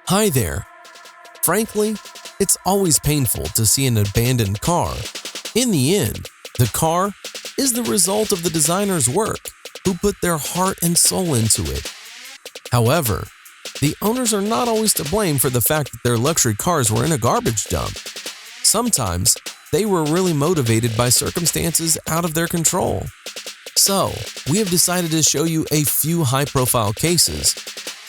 Hi there. Frankly, it's always painful to see an abandoned car. In the end, the car is the result of the designer's work, who put their heart and soul into it. However, the owners are not always to blame for the fact that their luxury cars were in a garbage dump. Sometimes, they were really motivated by circumstances out of their control. So, we have decided to show you a few high-profile cases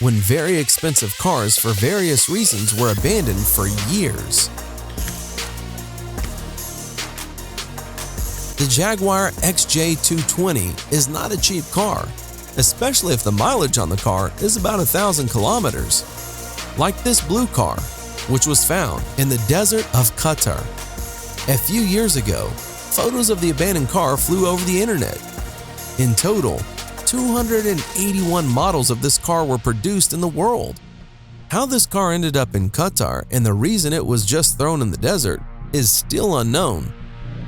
when very expensive cars for various reasons were abandoned for years. The Jaguar XJ220 is not a cheap car, especially if the mileage on the car is about 1,000 kilometers. Like this blue car, which was found in the desert of Qatar. A few years ago, photos of the abandoned car flew over the internet. In total, 281 models of this car were produced in the world. How this car ended up in Qatar and the reason it was just thrown in the desert is still unknown.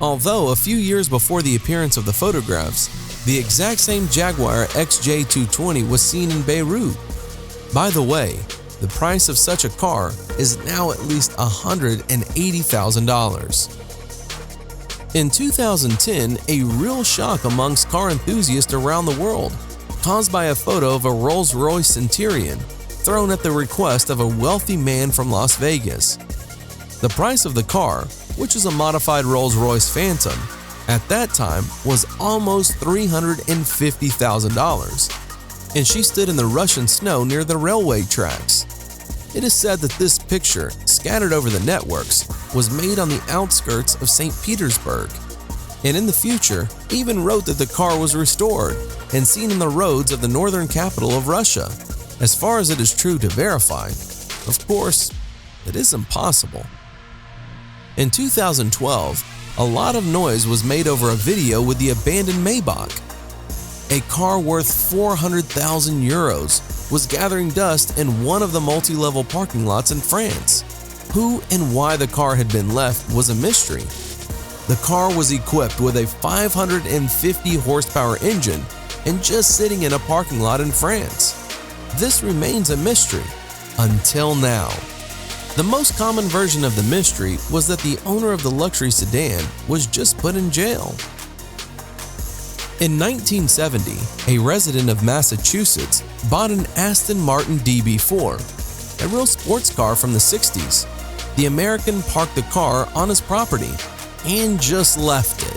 Although a few years before the appearance of the photographs, the exact same Jaguar XJ220 was seen in Beirut. By the way, the price of such a car is now at least $180,000. In 2010, a real shock amongst car enthusiasts around the world, caused by a photo of a Rolls-Royce Centurion thrown at the request of a wealthy man from Las Vegas. The price of the car, which is a modified Rolls-Royce Phantom, at that time was almost $350,000, and she stood in the Russian snow near the railway tracks. It is said that this picture, scattered over the networks, was made on the outskirts of St. Petersburg, and in the future even wrote that the car was restored and seen on the roads of the northern capital of Russia. As far as it is true to verify, of course, it is impossible. In 2012, a lot of noise was made over a video with the abandoned Maybach. A car worth 400,000 euros was gathering dust in one of the multi-level parking lots in France. Who and why the car had been left was a mystery. The car was equipped with a 550 horsepower engine and just sitting in a parking lot in France. This remains a mystery until now. The most common version of the mystery was that the owner of the luxury sedan was just put in jail. In 1970, a resident of Massachusetts bought an Aston Martin DB4, a real sports car from the 60s. The American parked the car on his property and just left it.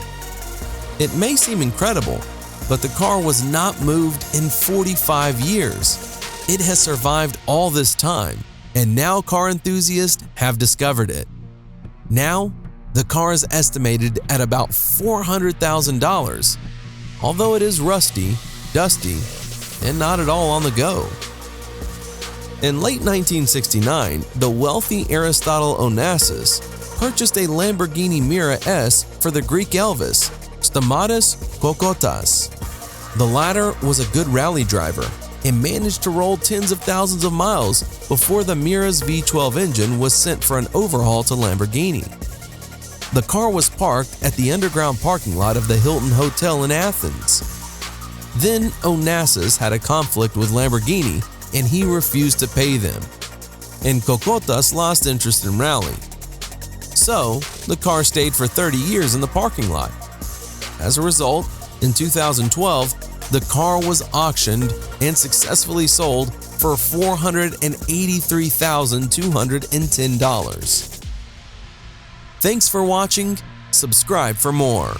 It may seem incredible, but the car was not moved in 45 years. It has survived all this time, and now car enthusiasts have discovered it. Now, the car is estimated at about $400,000, although it is rusty, dusty, and not at all on the go. In late 1969, the wealthy Aristotle Onassis purchased a Lamborghini Mira S for the Greek Elvis, Stamatis Kokotas. The latter was a good rally driver and managed to roll tens of thousands of miles before the Mira's V12 engine was sent for an overhaul to Lamborghini. The car was parked at the underground parking lot of the Hilton Hotel in Athens. Then Onassis had a conflict with Lamborghini and he refused to pay them, and Kokotas lost interest in rallying. So, the car stayed for 30 years in the parking lot. As a result, in 2012, the car was auctioned and successfully sold for $483,210. Thanks for watching. Subscribe for more.